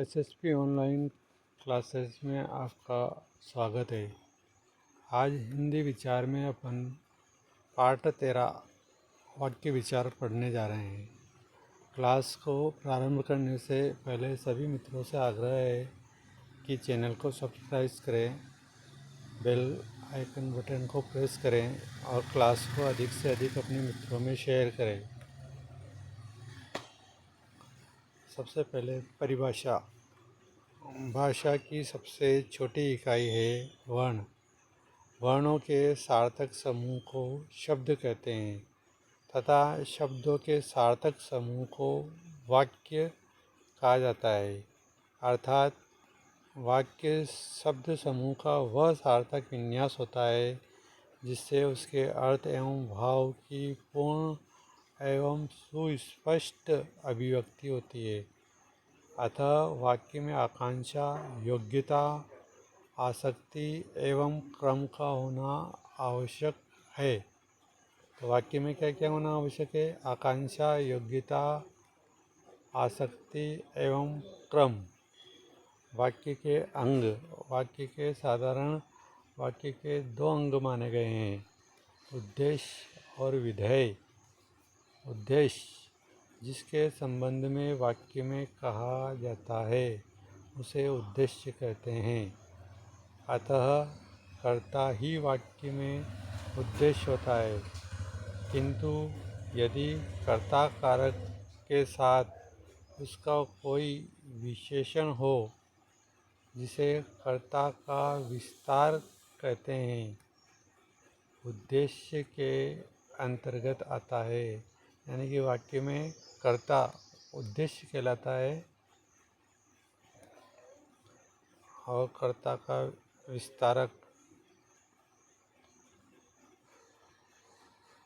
SSP online classes में आपका स्वागत है। आज हिंदी विचार में अपन पाठ 13 वाक्य विचार पढ़ने जा रहे हैं। क्लास को प्रारंभ करने से पहले सभी मित्रों से आग्रह है कि चैनल को सब्सक्राइब करें, बेल आइकन बटन को प्रेस करें और क्लास को अधिक से अधिक अपने मित्रों में शेयर करें। सबसे पहले परिभाषा। भाषा की सबसे छोटी इकाई है वर्ण। वर्णों के सार्थक समूह को शब्द कहते हैं तथा शब्दों के सार्थक समूह को वाक्य कहा जाता है। अर्थात वाक्य शब्द समूह का वह सार्थक विन्यास होता है जिससे उसके अर्थ एवं भाव की पूर्ण एवं सुस्पष्ट अभिव्यक्ति होती है। अतः वाक्य में आकांक्षा, योग्यता, आसक्ति एवं क्रम का होना आवश्यक है। तो वाक्य में क्या क्या होना आवश्यक है? आकांक्षा, योग्यता, आसक्ति एवं क्रम। वाक्य के अंग। वाक्य के साधारण वाक्य के 2 अंग माने गए हैं, उद्देश्य और विधेय। उद्देश्य जिसके संबंध में वाक्य में कहा जाता है उसे उद्देश्य कहते हैं। अतः कर्ता ही वाक्य में उद्देश्य होता है, किंतु यदि कर्ता कारक के साथ उसका कोई विशेषण हो जिसे कर्ता का विस्तार कहते हैं, उद्देश्य के अंतर्गत आता है। यानी कि वाक्य में कर्ता उद्देश्य कहलाता है और कर्ता का विस्तारक।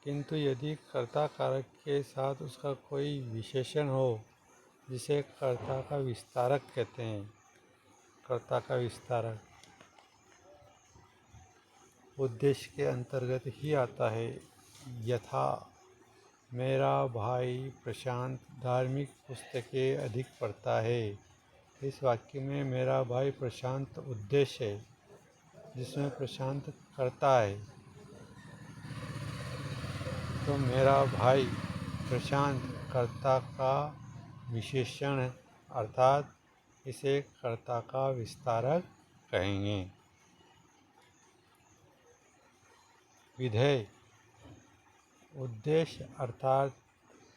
किंतु यदि कर्ता कारक के साथ उसका कोई विशेषण हो जिसे कर्ता का विस्तारक कहते हैं, कर्ता का विस्तारक उद्देश्य के अंतर्गत ही आता है। यथा मेरा भाई प्रशांत धार्मिक पुस्तकें अधिक पढ़ता है। इस वाक्य में मेरा भाई प्रशांत उद्देश्य है जिसमें प्रशांत कर्ता है। तो मेरा भाई प्रशांत कर्ता का विशेषण है, अर्थात इसे कर्ता का विस्तारक कहेंगे। विधेय। उद्देश्य अर्थात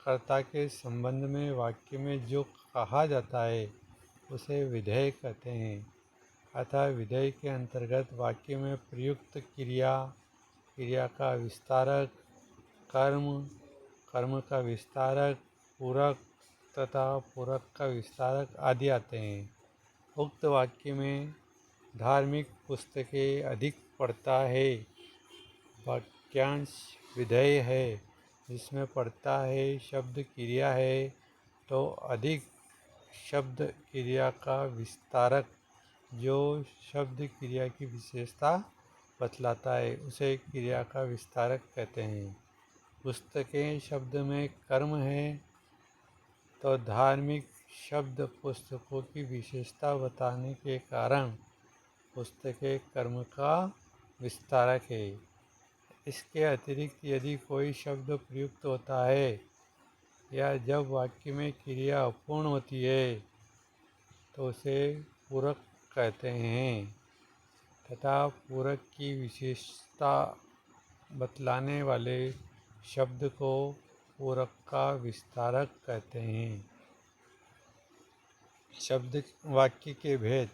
कर्ता के संबंध में वाक्य में जो कहा जाता है उसे विधेय कहते हैं। अतः विधेय के अंतर्गत वाक्य में प्रयुक्त क्रिया, क्रिया का विस्तारक, कर्म, कर्म का विस्तारक, पूरक तथा पूरक का विस्तारक आदि आते हैं। उक्त वाक्य में धार्मिक पुस्तकें अधिक पढ़ता है वाक्यांश विधेय है, जिसमें पढ़ता है शब्द क्रिया है, तो अधिक शब्द क्रिया का विस्तारक जो शब्द क्रिया की विशेषता बतलाता है उसे क्रिया का विस्तारक कहते हैं। पुस्तकें शब्द में कर्म है, तो धार्मिक शब्द पुस्तकों की विशेषता बताने के कारण पुस्तकें कर्म का विस्तारक है। इसके अतिरिक्त यदि कोई शब्द प्रयुक्त होता है या जब वाक्य में क्रिया अपूर्ण होती है तो उसे पूरक कहते हैं तथा पूरक की विशेषता बतलाने वाले शब्द को पूरक का विस्तारक कहते हैं। शब्द वाक्य के भेद।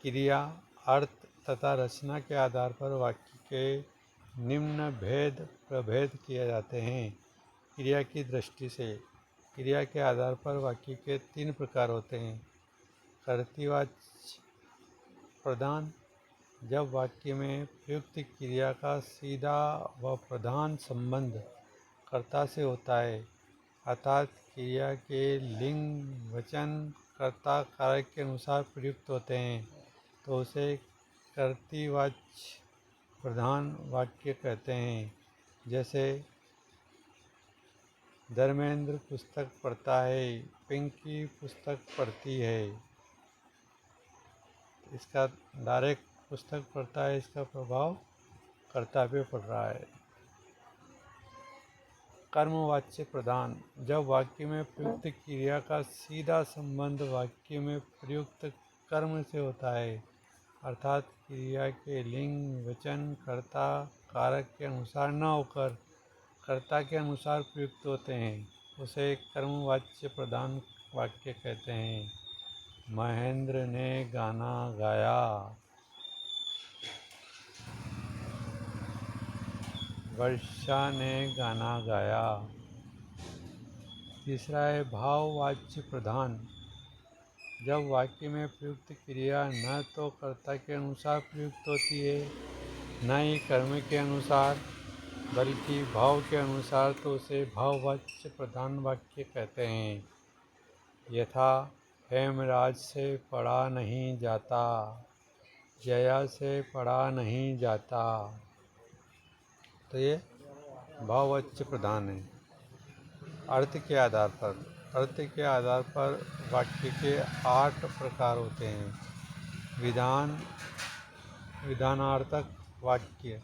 क्रिया, अर्थ तथा रचना के आधार पर वाक्य के निम्न भेद प्रभेद किए जाते हैं। क्रिया की दृष्टि से क्रिया के आधार पर वाक्य के 3 प्रकार होते हैं। कर्तृवाच्य प्रधान, जब वाक्य में प्रयुक्त क्रिया का सीधा व प्रधान संबंध कर्ता से होता है, अर्थात क्रिया के लिंग वचन कर्ता कारक के अनुसार प्रयुक्त होते हैं, तो उसे कर्तृवाच्य प्रधान वाक्य कहते हैं। जैसे धर्मेंद्र पुस्तक पढ़ता है, पिंकी पुस्तक पढ़ती है। इसका डायरेक्ट पुस्तक पढ़ता है, इसका प्रभाव कर्ता पे पड़ रहा है। कर्मवाच्य प्रधान, जब वाक्य में प्रयुक्त क्रिया का सीधा संबंध वाक्य में प्रयुक्त कर्म से होता है, अर्थात क्रिया के लिंग वचन कर्ता कारक के अनुसार न होकर कर्ता के अनुसार प्रयुक्त होते हैं, उसे कर्मवाच्य प्रधान वाक्य कहते हैं। महेंद्र ने गाना गाया, वर्षा ने गाना गाया। तीसरा है भाववाच्य प्रधान, जब वाक्य में प्रयुक्त क्रिया न तो कर्ता के अनुसार प्रयुक्त होती है न ही कर्म के अनुसार बल्कि भाव के अनुसार, तो उसे भाववाच्य प्रधान वाक्य कहते हैं। यथा हेमराज से पढ़ा नहीं जाता, जया से पढ़ा नहीं जाता, तो ये भाववाच्य प्रधान है। अर्थ के आधार पर वाक्य के 8 प्रकार होते हैं। विधानार्थक वाक्य,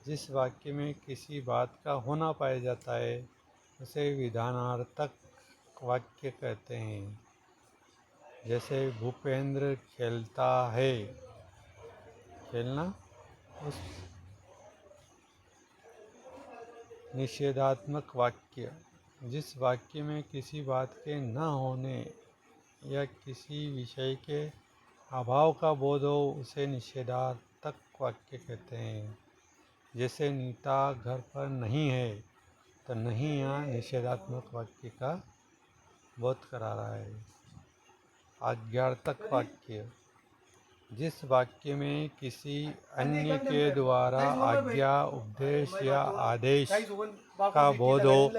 जिस वाक्य में किसी बात का होना पाया जाता है उसे विधानार्थक वाक्य कहते हैं। जैसे भूपेंद्र खेलता है, खेलना उस निषेधात्मक वाक्य, जिस वाक्य में किसी बात के न होने या किसी विषय के अभाव का बोध हो उसे निषेधात्मक वाक्य कहते हैं। जैसे नीता घर पर नहीं है, तो नहीं यहाँ निषेधात्मक वाक्य का बोध करा रहा है। आज्ञार्थक वाक्य, जिस वाक्य में किसी अन्य के द्वारा आज्ञा उपदेश या आदेश का बोध हो,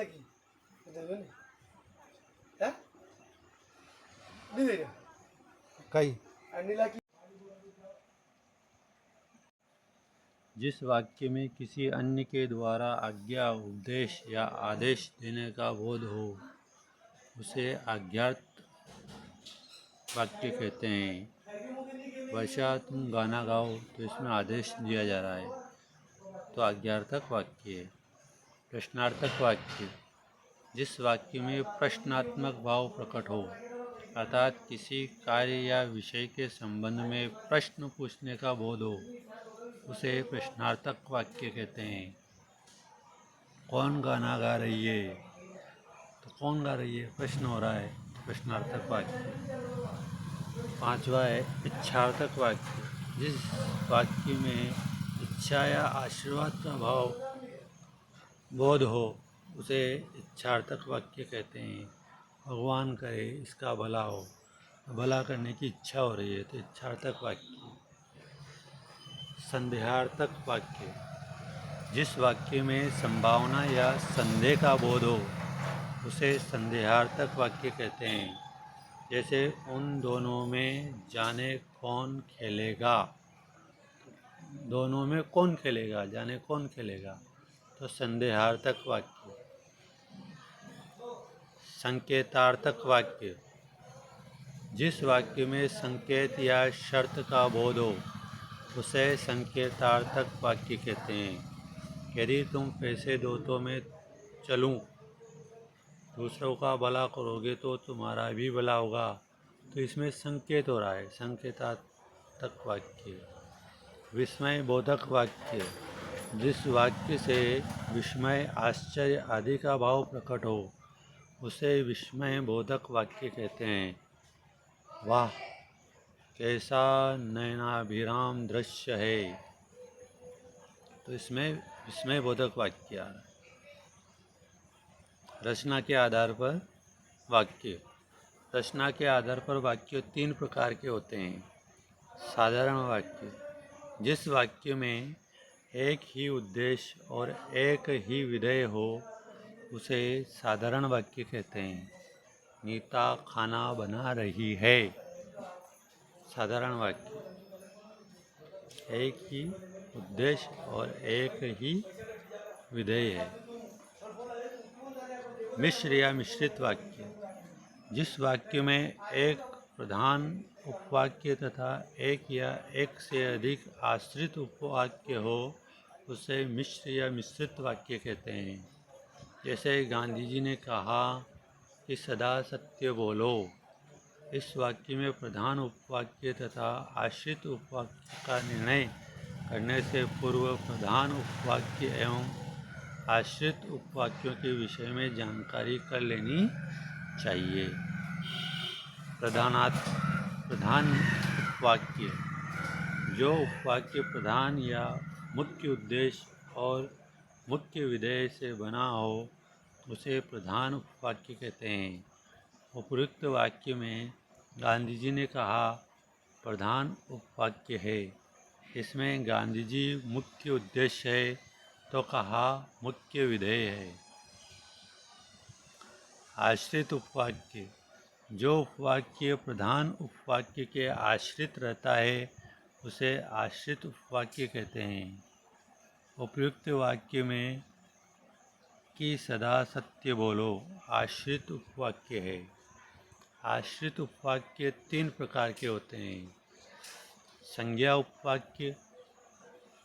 जिस वाक्य में किसी अन्य के द्वारा आज्ञा उपदेश या आदेश देने का बोध हो उसे आज्ञार्थ वाक्य कहते हैं। वर्षा तुम गाना गाओ, तो इसमें आदेश दिया जा रहा है, तो आज्ञार्थक वाक्य है। प्रश्नार्थक वाक्य, जिस वाक्य में प्रश्नात्मक भाव प्रकट हो, अर्थात किसी कार्य या विषय के संबंध में प्रश्न पूछने का बोध हो उसे प्रश्नार्थक वाक्य कहते हैं। कौन गाना गा रही है, तो कौन गा रही है प्रश्न हो रहा है, प्रश्नार्थक वाक्य। पांचवा है इच्छार्थक वाक्य, जिस वाक्य में इच्छा या आशीर्वाद का भाव बोध हो उसे इच्छार्थक वाक्य कहते हैं। भगवान करे इसका भला हो, भला करने की इच्छा हो रही है, तो इच्छार्थक वाक्य। संदेहार्थक वाक्य, जिस वाक्य में संभावना या संदेह का बोध हो उसे संदेहार्थक वाक्य कहते हैं। जैसे उन दोनों में जाने कौन खेलेगा, दोनों में कौन खेलेगा, जाने कौन खेलेगा, तो संदेहार्थक वाक्य। संकेतार्थक वाक्य, जिस वाक्य में संकेत या शर्त का बोध हो उसे संकेतार्थक वाक्य कहते हैं। यदि तुम पैसे दो तो मैं चलूं, दूसरों का भला करोगे तो तुम्हारा भी भला होगा, तो इसमें संकेत हो रहा है, संकेतार्थक वाक्य। विस्मय बोधक वाक्य, जिस वाक्य से विस्मय आश्चर्य आदि का भाव प्रकट हो उसे विस्मय बोधक वाक्य कहते हैं। वाह कैसा नयनाभिराम दृश्य है, तो इसमें विस्मय बोधक वाक्य आ रहा है। रचना के आधार पर वाक्य, रचना के आधार पर वाक्य 3 प्रकार के होते हैं। साधारण वाक्य, जिस वाक्य में एक ही उद्देश्य और एक ही विधेय हो उसे साधारण वाक्य कहते हैं। नीता खाना बना रही है, साधारण वाक्य। एक ही उद्देश्य और एक ही विधेय है। मिश्र या मिश्रित वाक्य, जिस वाक्य में एक प्रधान उपवाक्य तथा एक या एक से अधिक आश्रित उपवाक्य हो उसे मिश्र या मिश्रित वाक्य कहते हैं। जैसे गांधी जी ने कहा कि सदा सत्य बोलो। इस वाक्य में प्रधान उपवाक्य तथा आश्रित उपवाक्य का निर्णय करने से पूर्व प्रधान उपवाक्य एवं आश्रित उपवाक्यों के विषय में जानकारी कर लेनी चाहिए। प्रधान उपवाक्य, जो उपवाक्य प्रधान या मुख्य उद्देश्य और मुख्य विधेय से बना हो उसे प्रधान उपवाक्य कहते हैं। उपयुक्त वाक्य में गांधी जी ने कहा प्रधान उपवाक्य है। इसमें गांधी जी मुख्य उद्देश्य है तो कहा मुख्य विधेय है। आश्रित उपवाक्य, जो उपवाक्य प्रधान उपवाक्य के आश्रित रहता है उसे आश्रित उपवाक्य कहते हैं। उपयुक्त वाक्य में कि सदा सत्य बोलो आश्रित उपवाक्य है। आश्रित उपवाक्य 3 प्रकार के होते हैं। संज्ञा उपवाक्य,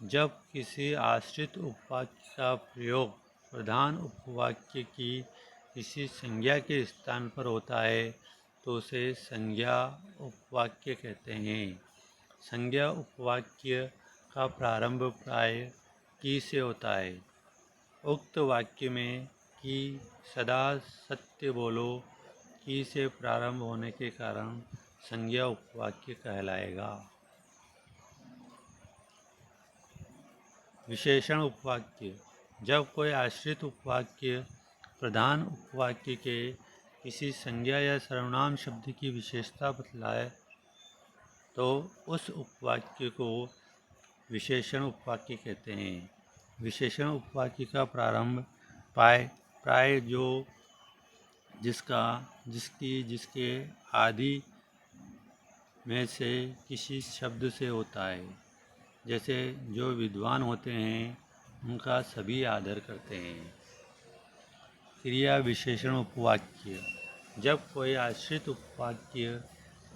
जब किसी आश्रित उपवाक्य का प्रयोग प्रधान उपवाक्य की किसी संज्ञा के स्थान पर होता है तो उसे संज्ञा उपवाक्य कहते हैं। संज्ञा उपवाक्य का प्रारंभ प्राय की से होता है। उक्त वाक्य में कि सदा सत्य बोलो की से प्रारंभ होने के कारण संज्ञा उपवाक्य कहलाएगा। विशेषण उपवाक्य, जब कोई आश्रित उपवाक्य प्रधान उपवाक्य के किसी संज्ञा या सर्वनाम शब्द की विशेषता बतलाए तो उस उपवाक्य को विशेषण उपवाक्य कहते हैं। विशेषण उपवाक्य का प्रारंभ प्राय जो जिसके आदि में से किसी शब्द से होता है। जैसे जो विद्वान होते हैं उनका सभी आदर करते हैं। क्रिया विशेषण उपवाक्य, जब कोई आश्रित उपवाक्य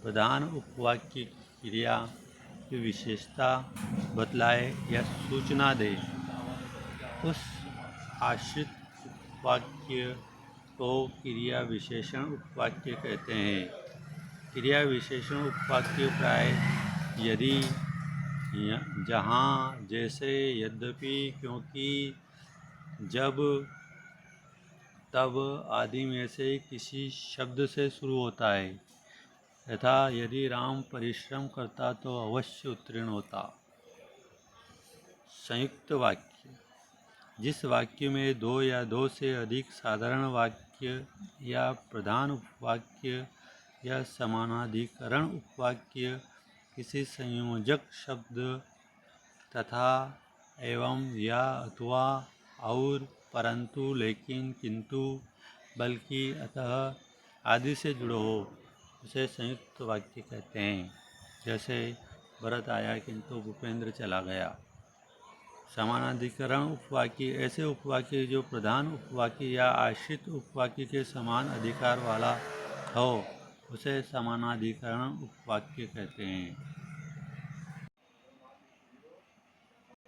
प्रधान उपवाक्य की क्रिया की विशेषता बतलाए या सूचना दे उस आश्रित उपवाक्य को क्रिया विशेषण उपवाक्य कहते हैं। क्रिया विशेषण उपवाक्य प्राय यदि, जहाँ, जैसे, यद्यपि, क्योंकि, जब, तब आदि में से किसी शब्द से शुरू होता है। तथा यदि राम परिश्रम करता तो अवश्य उत्तीर्ण होता। संयुक्त वाक्य, जिस वाक्य में 2 या 2 से अधिक साधारण वाक्य या प्रधान उपवाक्य या समानाधिकरण उपवाक्य किसी संयोजक शब्द तथा एवं या अथवा और परंतु लेकिन किंतु बल्कि अतः आदि से जुड़ो हो उसे संयुक्त वाक्य कहते हैं। जैसे भरत आया किंतु भूपेंद्र चला गया। समानाधिकरण उपवाक्य, ऐसे उपवाक्य जो प्रधान उपवाक्य या आश्रित उपवाक्य के समान अधिकार वाला हो उसे समानाधिकरण उपवाक्य कहते हैं।